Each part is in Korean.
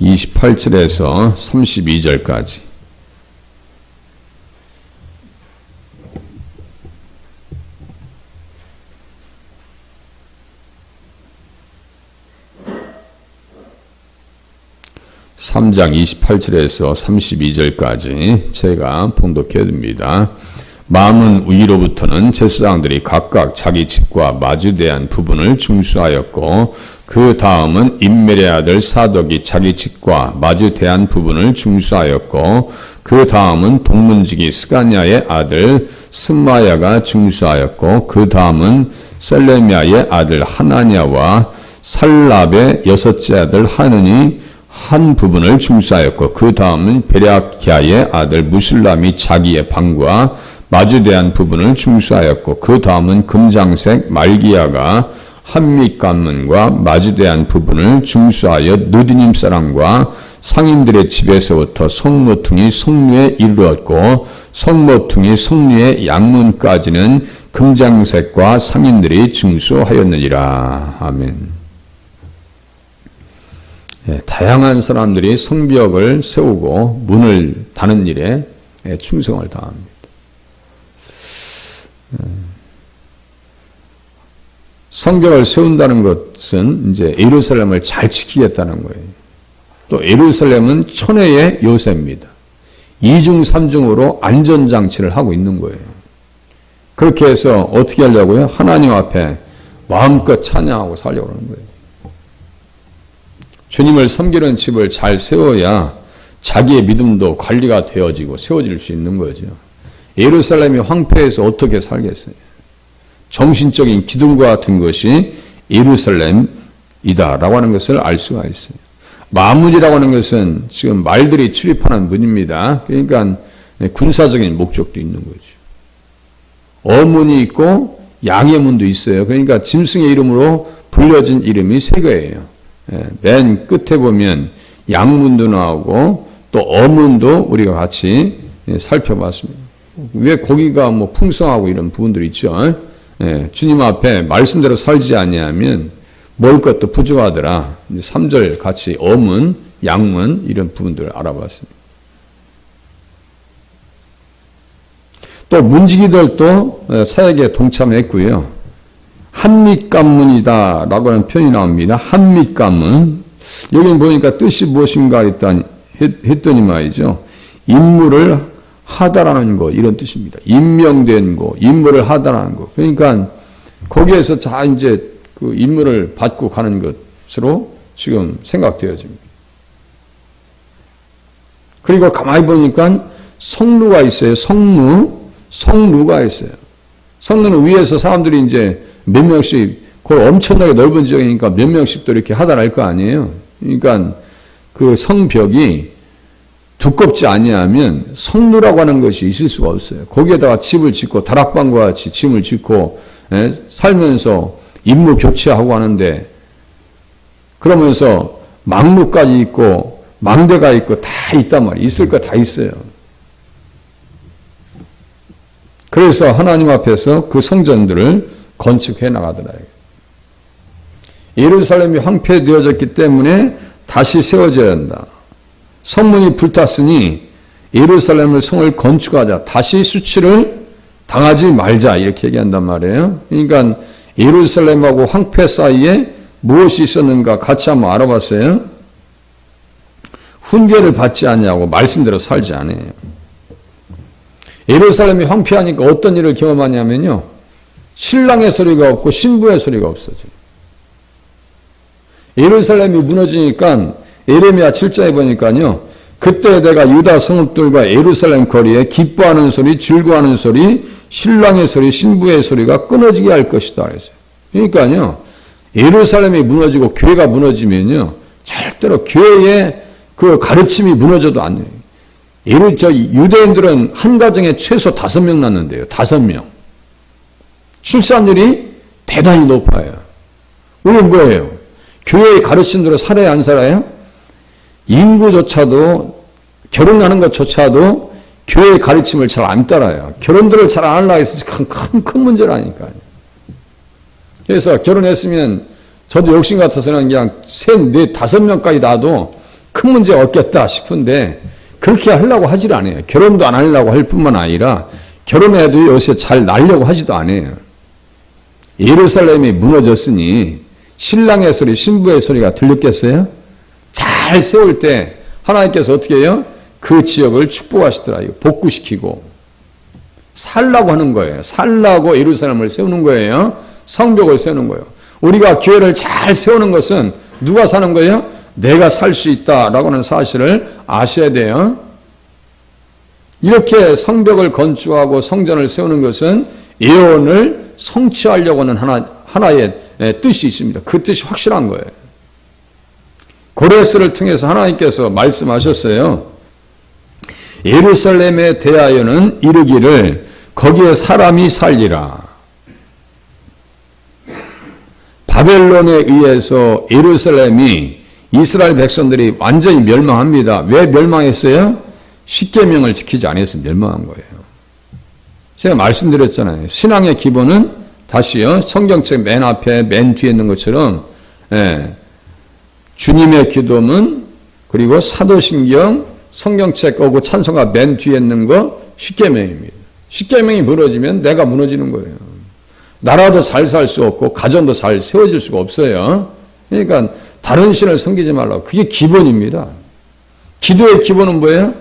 28절에서 32절까지. (3장) 28절에서 32절까지 제가 봉독해 듭니다. 마문 위로부터는 제사장들이 각각 자기 집과 마주대한 부분을 중수하였고, 그 다음은 임멜의 아들 사독이 자기 집과 마주대한 부분을 중수하였고, 그 다음은 동문지기 스가냐의 아들 스마야가 중수하였고, 그 다음은 셀레미야의 아들 하나냐와 살랍의 여섯째 아들 하느니 한 부분을 중수하였고, 그 다음은 베랴키야의 아들 무슬람이 자기의 방과 마주대한 부분을 중수하였고, 그 다음은 금장색 말기야가 한밑관문과 마주대한 부분을 중수하여 느디님 사람과 상인들의 집에서부터 성모퉁이 성류에 이르렀고, 성모퉁이 성류의 양문까지는 금장색과 상인들이 중수하였느니라. 아멘. 다양한 사람들이 성벽을 세우고 문을 다는 일에 충성을 다합니다. 성벽을 세운다는 것은 이제 예루살렘을 잘 지키겠다는 거예요. 또 예루살렘은 천혜의 요새입니다. 이중삼중으로 안전장치를 하고 있는 거예요. 그렇게 해서 어떻게 하려고요? 하나님 앞에 마음껏 찬양하고 살려고 하는 거예요. 주님을 섬기는 집을 잘 세워야 자기의 믿음도 관리가 되어지고 세워질 수 있는 거죠. 예루살렘이 황폐해서 어떻게 살겠어요? 정신적인 기둥과 같은 것이 예루살렘이다라고 하는 것을 알 수가 있어요. 마문이라고 하는 것은 지금 말들이 출입하는 문입니다. 그러니까 군사적인 목적도 있는 거죠. 어문이 있고 양의 문도 있어요. 그러니까 짐승의 이름으로 불려진 이름이 세 개예요. 맨 끝에 보면 양문도 나오고 또 어문도 우리가 같이 살펴봤습니다. 왜 고기가 뭐 풍성하고 이런 부분들이 있죠. 주님 앞에 말씀대로 살지 아니하면 먹을 것도 부족하더라. 3절 같이 어문, 양문 이런 부분들을 알아봤습니다. 또 문지기들도 사역에 동참했고요. 한밑관문이다 라고 하는 표현이 나옵니다. 한밑관문. 여기 보니까 뜻이 무엇인가 했더니 말이죠. 임무를 하다라는 것, 이런 뜻입니다. 임명된 것, 임무를 하다라는 것. 그러니까 거기에서 자 이제 그 임무를 받고 가는 것으로 지금 생각되어집니다. 그리고 가만히 보니까 성루가 있어요. 성루가 있어요. 성루는 위에서 사람들이 이제 몇 명씩, 그 엄청나게 넓은 지역이니까 몇 명씩 또 이렇게 하다랄 거 아니에요. 그러니까 그 성벽이 두껍지 아니하면 성루라고 하는 것이 있을 수가 없어요. 거기에다가 집을 짓고 다락방과 같이 짐을 짓고 살면서 임무 교체하고 하는데, 그러면서 망루까지 있고 망대가 있고 다 있단 말이에요. 있을 거 다 있어요. 그래서 하나님 앞에서 그 성전들을 건축해 나가더라. 예루살렘이 황폐되어졌기 때문에 다시 세워져야 한다. 성문이 불탔으니 예루살렘을 성을 건축하자. 다시 수치를 당하지 말자. 이렇게 얘기한단 말이에요. 그러니까 예루살렘하고 황폐 사이에 무엇이 있었는가 같이 한번 알아봤어요. 훈계를 받지 않냐고 말씀대로 살지 않아요. 예루살렘이 황폐하니까 어떤 일을 경험하냐면요. 신랑의 소리가 없고 신부의 소리가 없어져요. 예루살렘이 무너지니까 예레미야 7장에 보니까요. 그때 내가 유다 성읍들과 예루살렘 거리에 기뻐하는 소리, 즐거워하는 소리, 신랑의 소리, 신부의 소리가 끊어지게 할 것이다. 그랬어요. 그러니까요. 예루살렘이 무너지고 교회가 무너지면요. 절대로 교회의 그 가르침이 무너져도 안 돼요. 유대인들은 한 가정에 최소 5명 낳는데요. 5명. 출산율이 대단히 높아요. 우리는 뭐예요? 교회의 가르침대로 살아야 안 살아요? 인구조차도 결혼하는 것조차도 교회의 가르침을 잘 안 따라요. 결혼들을 잘 안 하려고 해서 큰 문제라니까요. 그래서 결혼했으면 저도 욕심 같아서는 그냥 3, 4, 5명까지 낳아도 큰 큰 문제가 없겠다 싶은데 그렇게 하려고 하질 않아요. 결혼도 안 하려고 할 뿐만 아니라 결혼해도 요새 잘 날려고 하지도 않아요. 예루살렘이 무너졌으니 신랑의 소리, 신부의 소리가 들렸겠어요? 잘 세울 때 하나님께서 어떻게 해요? 그 지역을 축복하시더라고요. 복구시키고 살라고 하는 거예요. 살라고 예루살렘을 세우는 거예요. 성벽을 세우는 거예요. 우리가 교회를 잘 세우는 것은 누가 사는 거예요? 내가 살 수 있다라고 하는 사실을 아셔야 돼요. 이렇게 성벽을 건축하고 성전을 세우는 것은 예언을 성취하려고 하는 하나의 뜻이 있습니다. 그 뜻이 확실한 거예요. 고레스를 통해서 하나님께서 말씀하셨어요. 예루살렘에 대하여는 이르기를 거기에 사람이 살리라. 바벨론에 의해서 예루살렘이 이스라엘 백성들이 완전히 멸망합니다. 왜 멸망했어요? 십계명을 지키지 않아서 멸망한 거예요. 제가 말씀드렸잖아요. 신앙의 기본은 다시요. 성경책 맨 앞에 맨 뒤에 있는 것처럼 주님의 기도문 그리고 사도신경 성경책 오고 찬송가 맨 뒤에 있는 거 십계명입니다. 십계명이 무너지면 내가 무너지는 거예요. 나라도 잘 살 수 없고 가정도 잘 세워질 수가 없어요. 그러니까 다른 신을 섬기지 말라고. 그게 기본입니다. 기도의 기본은 뭐예요?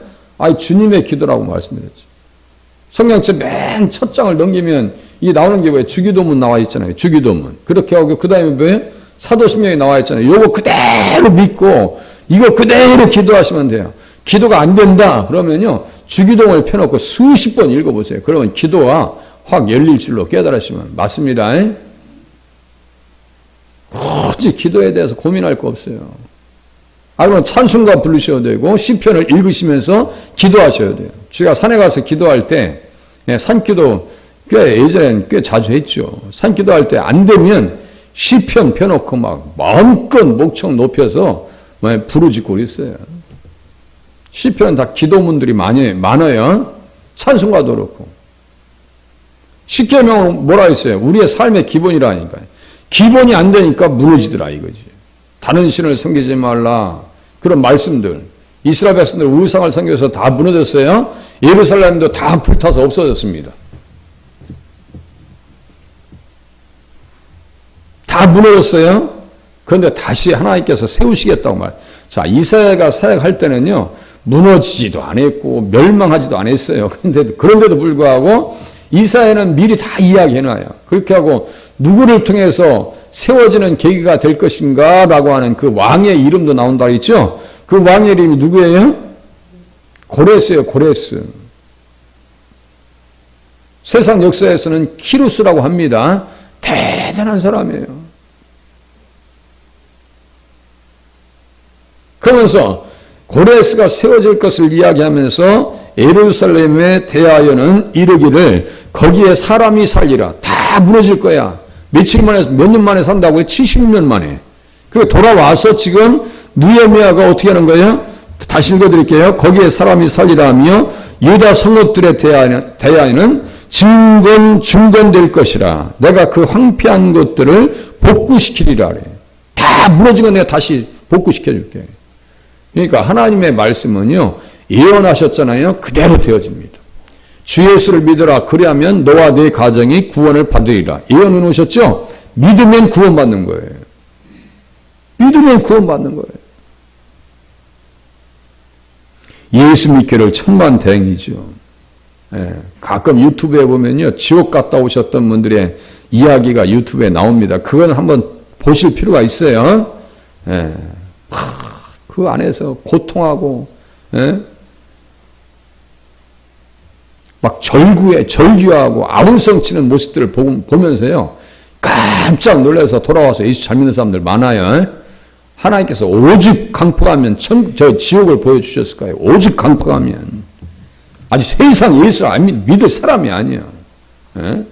주님의 기도라고 말씀드렸죠. 성경책 맨 첫 장을 넘기면 이 나오는 게 뭐예요? 주기도문 나와 있잖아요. 주기도문. 그렇게 하고 그 다음에 뭐예요? 사도신경이 나와 있잖아요. 요거 그대로 믿고 이거 그대로 기도하시면 돼요. 기도가 안 된다 그러면요. 주기도문을 펴놓고 수십 번 읽어보세요. 그러면 기도가 확 열릴 줄로 깨달으시면 맞습니다. 굳이 기도에 대해서 고민할 거 없어요. 그러면 찬송가 부르셔야 되고 시편을 읽으시면서 기도하셔야 돼요. 제가 산에 가서 기도할 때 산기도 예전엔 꽤 자주 했죠. 산기도할 때 안 되면 시편 펴놓고 막 마음껏 목청 높여서 부르짖고 그랬어요. 시편은 다 기도문들이 많아요. 찬송가도 그렇고. 십계명은 뭐라 했어요? 우리의 삶의 기본이라니까요. 기본이 안 되니까 무너지더라 이거지. 다른 신을 섬기지 말라. 그런 말씀들. 이스라엘 백성들 우상을 섬겨서 다 무너졌어요. 예루살렘도 다 불타서 없어졌습니다. 다 무너졌어요. 그런데 다시 하나님께서 세우시겠다고 말. 자, 이사야가 사역할 때는요, 무너지지도 않았고, 멸망하지도 않았어요. 그런데도 불구하고, 이사야는 미리 다 이야기해놔요. 그렇게 하고, 누구를 통해서 세워지는 계기가 될 것인가? 라고 하는 그 왕의 이름도 나온다 했죠? 그 왕의 이름이 누구예요? 고레스예요, 고레스. 세상 역사에서는 키루스라고 합니다. 대단한 사람이에요. 그러면서 고레스가 세워질 것을 이야기하면서 예루살렘에 대하여는 이르기를 거기에 사람이 살리라. 다 무너질 거야. 며칠 만에, 몇 년 만에 산다고요? 70년 만에. 그리고 돌아와서 지금 느헤미야가 어떻게 하는 거예요? 다시 읽어드릴게요. 거기에 사람이 살리라 하며 유다 성읍들에 대하여는 중건될 것이라. 내가 그 황폐한 것들을 복구시키리라 그래. 다 무너진 건 내가 다시 복구시켜줄게. 그러니까 하나님의 말씀은요, 예언하셨잖아요. 그대로 되어집니다. 주 예수를 믿으라. 그리하면 너와 네 가정이 구원을 받으리라. 예언은 오셨죠? 믿으면 구원받는 거예요. 믿으면 구원받는 거예요. 예수 믿기를 천만다행이죠. 가끔 유튜브에 보면요, 지옥 갔다 오셨던 분들의 이야기가 유튜브에 나옵니다. 그건 한번 보실 필요가 있어요. 그 안에서 고통하고, 막 절규하고 아웅성치는 모습들을 보면서요, 깜짝 놀라서 돌아와서 예수 잘 믿는 사람들 많아요. 하나님께서 오직 강포하면 저 지옥을 보여주셨을까요? 오직 강포하면. 아직 세상 예수를 안 믿을 사람이 아니야.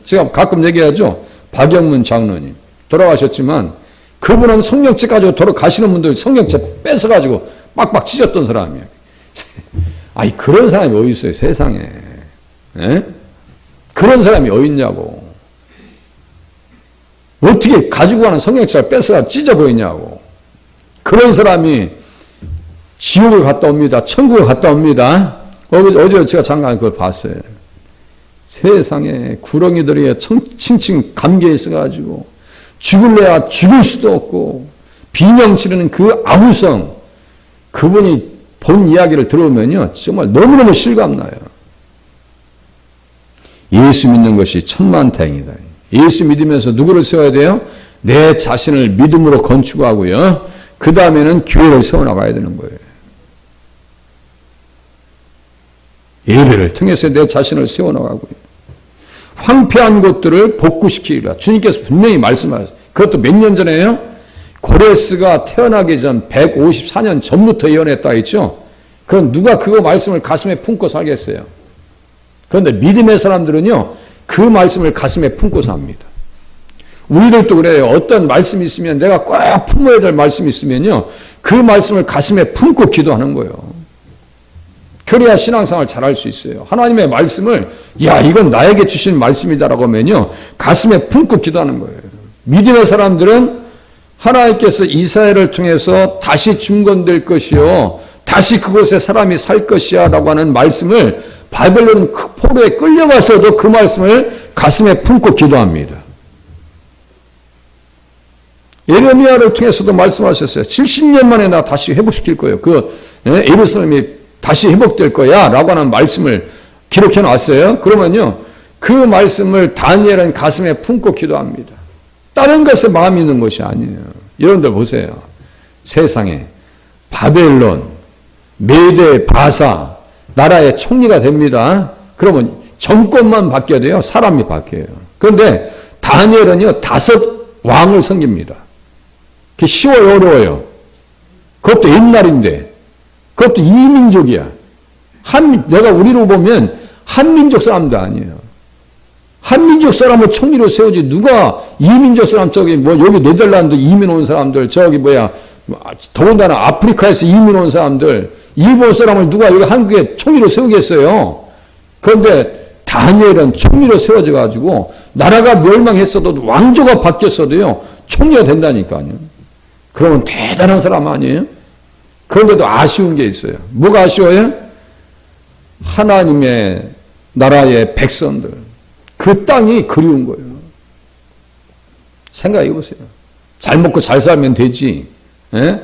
제가 가끔 얘기하죠. 박영문 장로님. 돌아가셨지만, 그분은 성령책 가지고 돌아가시는 분들 성령책 뺏어가지고 빡빡 찢었던 사람이에요. 아니, 그런 사람이 어디 있어요, 세상에. 그런 사람이 어디 있냐고. 어떻게 가지고 가는 성령책을 뺏어가 찢어버리냐고. 그런 사람이 지옥을 갔다 옵니다. 천국을 갔다 옵니다. 어제 제가 잠깐 그걸 봤어요. 세상에 구렁이들이 칭칭 감기에 있어가지고 죽을래야 죽을 수도 없고 비명 지르는 그 아무성, 그분이 본 이야기를 들어보면요 정말 너무너무 실감나요. 예수 믿는 것이 천만다행이다. 예수 믿으면서 누구를 세워야 돼요? 내 자신을 믿음으로 건축하고요. 그 다음에는 교회를 세워나가야 되는 거예요. 예배를 통해서 내 자신을 세워나가고요. 황폐한 것들을 복구시키리라. 주님께서 분명히 말씀하셨어요. 그것도 몇 년 전에요? 고레스가 태어나기 전 154년 전부터 예언했다 했죠. 그럼 누가 그거 말씀을 가슴에 품고 살겠어요? 그런데 믿음의 사람들은요, 그 말씀을 가슴에 품고 삽니다. 우리들도 그래요. 어떤 말씀이 있으면 내가 꼭 품어야 될 말씀이 있으면요, 그 말씀을 가슴에 품고 기도하는 거예요. 그래야 신앙생활 잘할 수 있어요. 하나님의 말씀을 야 이건 나에게 주신 말씀이다라고 하면요 가슴에 품고 기도하는 거예요. 믿음의 사람들은 하나님께서 이스라엘을 통해서 다시 중건될 것이요 다시 그곳에 사람이 살 것이야 라고 하는 말씀을 바벨론 포로에 끌려가서도 그 말씀을 가슴에 품고 기도합니다. 예레미야를 통해서도 말씀하셨어요. 70년 만에 나 다시 회복시킬 거예요. 예루살렘이 다시 회복될 거야 라고 하는 말씀을 기록해 놨어요. 그러면요 그 말씀을 다니엘은 가슴에 품고 기도합니다. 다른 것에 마음이 있는 것이 아니에요. 여러분들 보세요. 세상에 바벨론, 메대, 바사 나라의 총리가 됩니다. 그러면 정권만 바뀌어야 돼요. 사람이 바뀌어요. 그런데 다니엘은요 5 왕을 섬깁니다. 그게 쉬워요 어려워요? 그것도 옛날인데 그것도 이민족이야. 내가 우리로 보면 한민족 사람도 아니에요. 한민족 사람을 총리로 세우지 누가 이민족 사람 여기 네덜란드 이민 온 사람들 더군다나 아프리카에서 이민 온 사람들 일본 사람을 누가 여기 한국에 총리로 세우겠어요. 그런데 다니엘은 총리로 세워져 가지고 나라가 멸망했어도 왕조가 바뀌었어도요 총리가 된다니까요. 그러면 대단한 사람 아니에요? 그런데도 아쉬운 게 있어요. 뭐가 아쉬워요? 하나님의 나라의 백성들. 그 땅이 그리운 거예요. 생각해 보세요. 잘 먹고 잘 살면 되지. 에?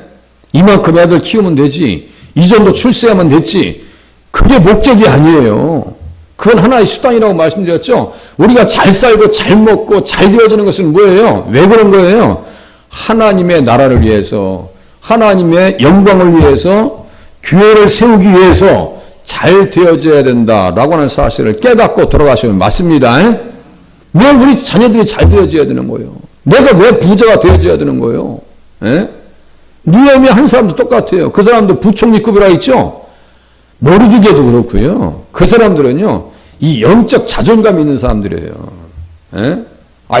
이만큼 애들 키우면 되지. 이 정도 출세하면 됐지. 그게 목적이 아니에요. 그건 하나의 수단이라고 말씀드렸죠. 우리가 잘 살고 잘 먹고 잘 되어지는 것은 뭐예요? 왜 그런 거예요? 하나님의 나라를 위해서 하나님의 영광을 위해서 교회를 세우기 위해서 잘 되어져야 된다라고 하는 사실을 깨닫고 돌아가시면 맞습니다. 왜 우리 자녀들이 잘 되어져야 되는 거예요? 내가 왜 부자가 되어져야 되는 거예요? 느헤미야 한 사람도 똑같아요. 그 사람도 부총리급이라 했죠. 모르드게도 그렇고요. 그 사람들은요 이 영적 자존감이 있는 사람들이에요.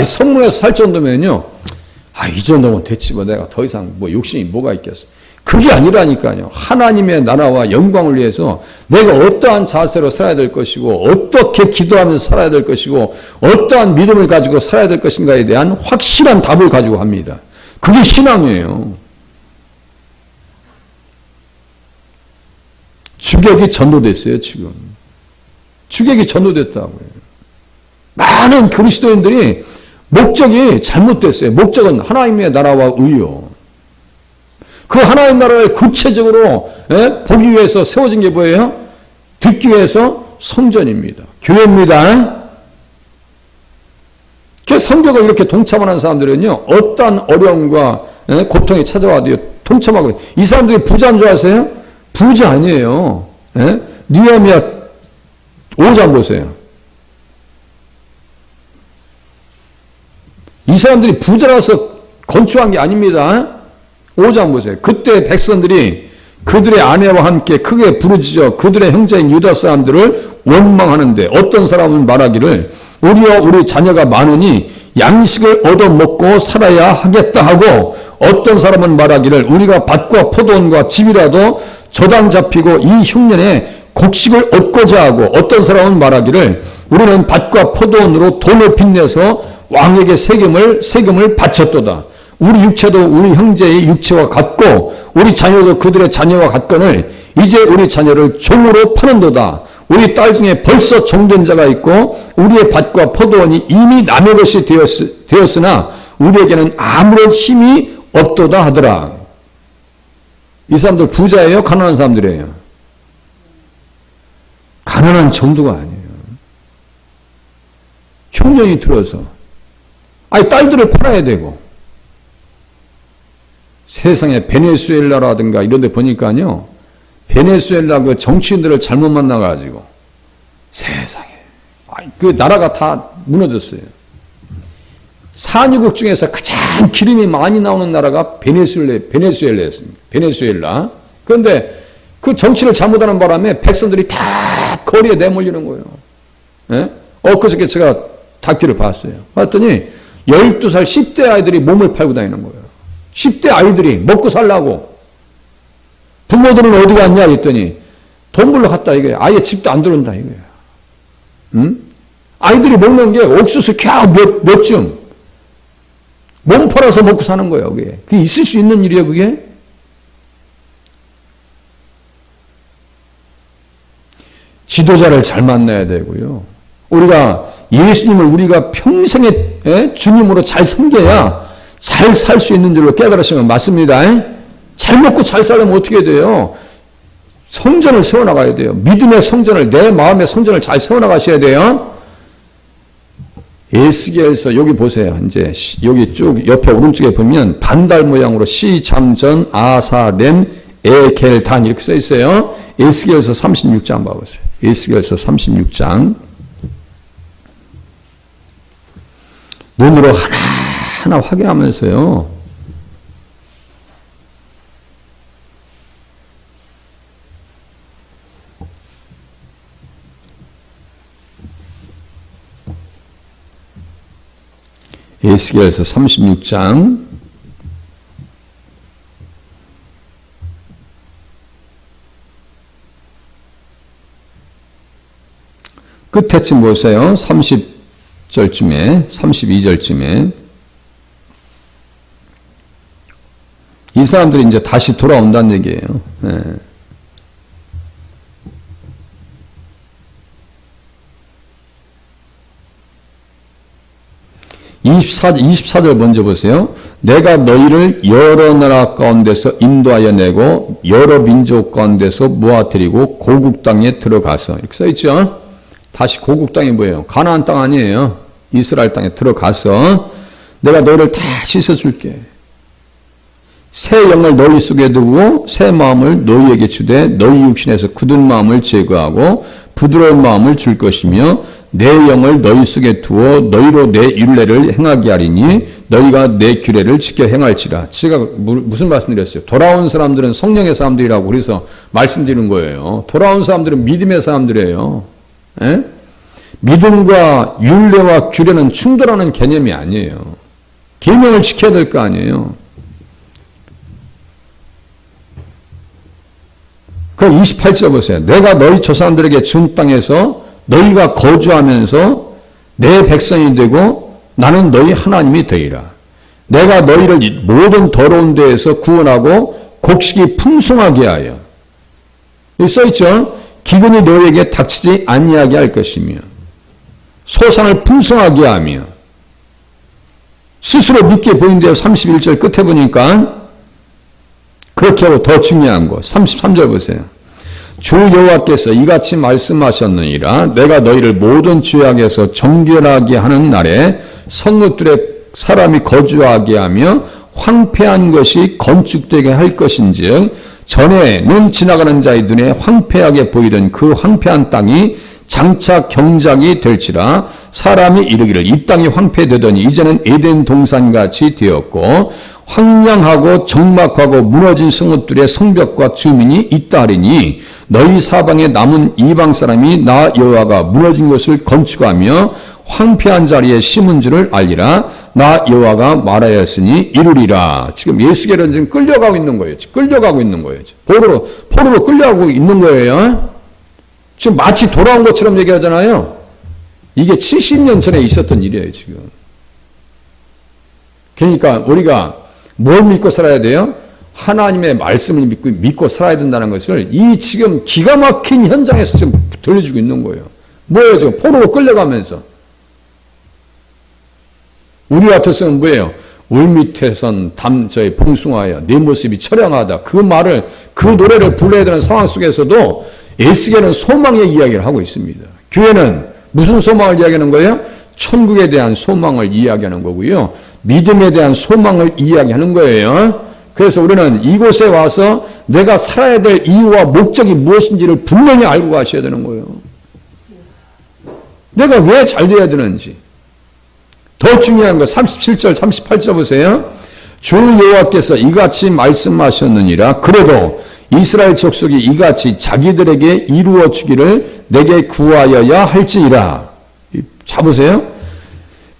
성문에서 살 정도면요 이 정도면 됐지 내가 더 이상 욕심이 뭐가 있겠어. 그게 아니라니까요. 하나님의 나라와 영광을 위해서 내가 어떠한 자세로 살아야 될 것이고 어떻게 기도하면서 살아야 될 것이고 어떠한 믿음을 가지고 살아야 될 것인가에 대한 확실한 답을 가지고 합니다. 그게 신앙이에요. 주객이 전도됐어요. 지금 주객이 전도됐다고요. 많은 그리스도인들이 목적이 잘못됐어요. 목적은 하나님의 나라와 의요. 그 하나님 나라를 구체적으로 보기 위해서 세워진 게 뭐예요? 듣기 위해서 성전입니다. 교회입니다. 그 성경을 이렇게 동참하는 사람들은요. 어떠한 어려움과 고통이 찾아와도 동참하고 이 사람들이 부자인 줄 아세요? 부자 아니에요. 느헤미야 5장 보세요. 이 사람들이 부자라서 건축한 게 아닙니다. 5장 보세요. 그때 백성들이 그들의 아내와 함께 크게 부르짖어 그들의 형제인 유다 사람들을 원망하는데 어떤 사람은 말하기를 우리와 우리 자녀가 많으니 양식을 얻어먹고 살아야 하겠다 하고 어떤 사람은 말하기를 우리가 밭과 포도원과 집이라도 저당 잡히고 이 흉년에 곡식을 얻고자 하고 어떤 사람은 말하기를 우리는 밭과 포도원으로 돈을 빚내서 왕에게 세금을 바쳤도다. 우리 육체도 우리 형제의 육체와 같고 우리 자녀도 그들의 자녀와 같거늘 이제 우리 자녀를 종으로 파는도다. 우리 딸 중에 벌써 종된 자가 있고 우리의 밭과 포도원이 이미 남의 것이 되었으나 우리에게는 아무런 힘이 없도다 하더라. 이 사람들 부자예요? 가난한 사람들이에요? 가난한 정도가 아니에요. 흉년이 들어서 딸들을 팔아야 되고 세상에 베네수엘라라든가 이런 데 보니까요. 베네수엘라 그 정치인들을 잘못 만나가지고 세상에 그 나라가 다 무너졌어요. 산유국 중에서 가장 기름이 많이 나오는 나라가 베네수엘라였습니다. 베네수엘라. 그런데 그 정치를 잘못하는 바람에 백성들이 다 거리에 내몰리는 거예요. 예? 엊그저께 제가 다큐를 봤어요. 봤더니 12살 10대 아이들이 몸을 팔고 다니는 거예요. 10대 아이들이 먹고 살라고. 부모들은 어디 갔냐 했더니 돈 벌러 갔다 이거예요. 아예 집도 안 들어온다 이거예요. 응? 아이들이 먹는 게 옥수수 몇 줌. 몸 팔아서 먹고 사는 거예요. 그게 있을 수 있는 일이에요, 그게? 지도자를 잘 만나야 되고요. 우리가 예수님을 우리가 평생에 주님으로 잘 섬겨야 잘 살 수 있는 줄로 깨달으시면 맞습니다. 잘 먹고 잘 살려면 어떻게 돼요? 성전을 세워나가야 돼요. 믿음의 성전을, 내 마음의 성전을 잘 세워나가셔야 돼요. 에스겔서 여기 보세요. 이제 여기 쭉 옆에 오른쪽에 보면 반달 모양으로 시잠전 아사렘 에겔단 이렇게 써 있어요. 에스겔서 36장 봐보세요. 에스겔서 36장 눈으로 하나하나 확인하면서요. 에스겔서 36장 끝에쯤 보세요. 30절쯤에 32절쯤에 이 사람들이 이제 다시 돌아온다는 얘기예요. 네. 24절 먼저 보세요. 내가 너희를 여러 나라 가운데서 인도하여 내고 여러 민족 가운데서 모아들이고 고국 땅에 들어가서 이렇게 써있죠. 다시 고국 땅이 뭐예요? 가나안 땅 아니에요. 이스라엘 땅에 들어가서 내가 너희를 다 씻어줄게. 새 영을 너희 속에 두고 새 마음을 너희에게 주되 너희 육신에서 굳은 마음을 제거하고 부드러운 마음을 줄 것이며 내 영을 너희 속에 두어 너희로 내 율례를 행하게 하리니 너희가 내 규례를 지켜 행할지라. 제가 무슨 말씀드렸어요? 돌아온 사람들은 성령의 사람들이라고 그래서 말씀드리는 거예요. 돌아온 사람들은 믿음의 사람들이에요. 에? 믿음과 율례와 규례는 충돌하는 개념이 아니에요. 계명을 지켜야 될 거 아니에요. 그 28절 보세요. 내가 너희 조상들에게 준 땅에서 너희가 거주하면서 내 백성이 되고 나는 너희 하나님이 되리라. 내가 너희를 모든 더러운 데에서 구원하고 곡식이 풍성하게 하여 여기 써있죠. 기근이 너희에게 닥치지 아니하게 할 것이며 소산을 풍성하게 하며 스스로 믿게 보인대요. 31절 끝에 보니까 그렇게 하고 더 중요한 거 33절 보세요. 주 여호와께서 이같이 말씀하셨느니라. 내가 너희를 모든 죄악에서 정결하게 하는 날에 성읍들에 사람이 거주하게 하며 황폐한 것이 건축되게 할 것인즉 전에는 지나가는 자의 눈에 황폐하게 보이던 그 황폐한 땅이 장차 경작이 될지라. 사람이 이르기를 이 땅이 황폐되더니 이제는 에덴 동산같이 되었고 황량하고 적막하고 무너진 성읍들의 성벽과 주민이 있다 하리니 너희 사방에 남은 이방 사람이 나 여호와가 무너진 것을 건축하며 황폐한 자리에 심은 줄을 알리라. 나 여호와가 말하였으니 이루리라. 지금 예수께로는 지금 끌려가고 있는 거예요. 끌려가고 있는 거예요. 포로로 끌려가고 있는 거예요. 지금 마치 돌아온 것처럼 얘기하잖아요. 이게 70년 전에 있었던 일이에요, 지금. 그러니까 우리가 뭘 믿고 살아야 돼요? 하나님의 말씀을 믿고 살아야 된다는 것을 이 지금 기가 막힌 현장에서 지금 들려주고 있는 거예요. 뭐예요? 지금 포로로 끌려가면서. 우리 같아서는 뭐예요? 울밑에선 저희 봉숭아야 내 모습이 처량하다. 그 말을 그 노래를 불러야 되는 상황 속에서도 에스겔은 소망의 이야기를 하고 있습니다. 교회는 무슨 소망을 이야기하는 거예요? 천국에 대한 소망을 이야기하는 거고요. 믿음에 대한 소망을 이야기하는 거예요. 그래서 우리는 이곳에 와서 내가 살아야 될 이유와 목적이 무엇인지를 분명히 알고 가셔야 되는 거예요. 내가 왜 잘 돼야 되는지. 더 중요한 거 37절 38절 보세요. 주 여호와께서 이같이 말씀하셨느니라. 그래도 이스라엘 족속이 이같이 자기들에게 이루어 주기를 내게 구하여야 할지니라. 자 보세요.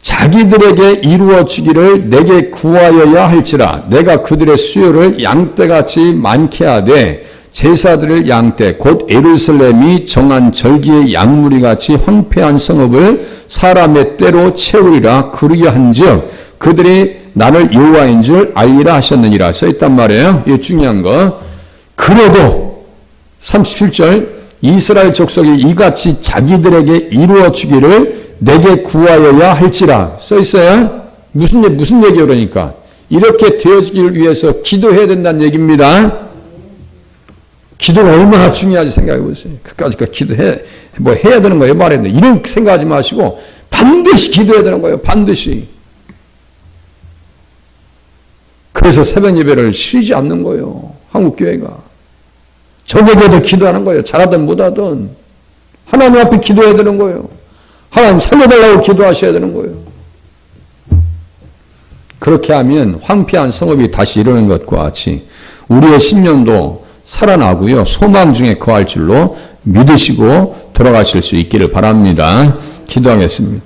자기들에게 이루어 주기를 내게 구하여야 할지라. 내가 그들의 수요를 양떼같이 많게 하되 제사들을 양떼 곧 예루살렘이 정한 절기의 양무리같이 황폐한 성읍을 사람의 때로 채우리라. 그러게 한즉 그들이 나를 여호와인 줄 알리라 하셨느니라. 써있단 말이에요. 이게 중요한 거. 그래도 37절 이스라엘 족속이 이같이 자기들에게 이루어 주기를 내게 구하여야 할지라 써있어요. 무슨 얘기예요? 그러니까 이렇게 되어지기를 위해서 기도해야 된다는 얘기입니다. 기도가 얼마나 중요한지 생각해 보세요. 그까짓 기도해 해야 되는 거예요. 말해야 돼. 이런 생각하지 마시고 반드시 기도해야 되는 거예요. 반드시. 그래서 새벽 예배를 쉬지 않는 거예요. 한국 교회가. 저녁에도 기도하는 거예요. 잘하든 못하든 하나님 앞에 기도해야 되는 거예요. 하나님 살려달라고 기도하셔야 되는 거예요. 그렇게 하면 황폐한 성읍이 다시 일어나는 것과 같이 우리의 심령도 살아나고요. 소망 중에 거할 줄로 믿으시고 돌아가실 수 있기를 바랍니다. 기도하겠습니다.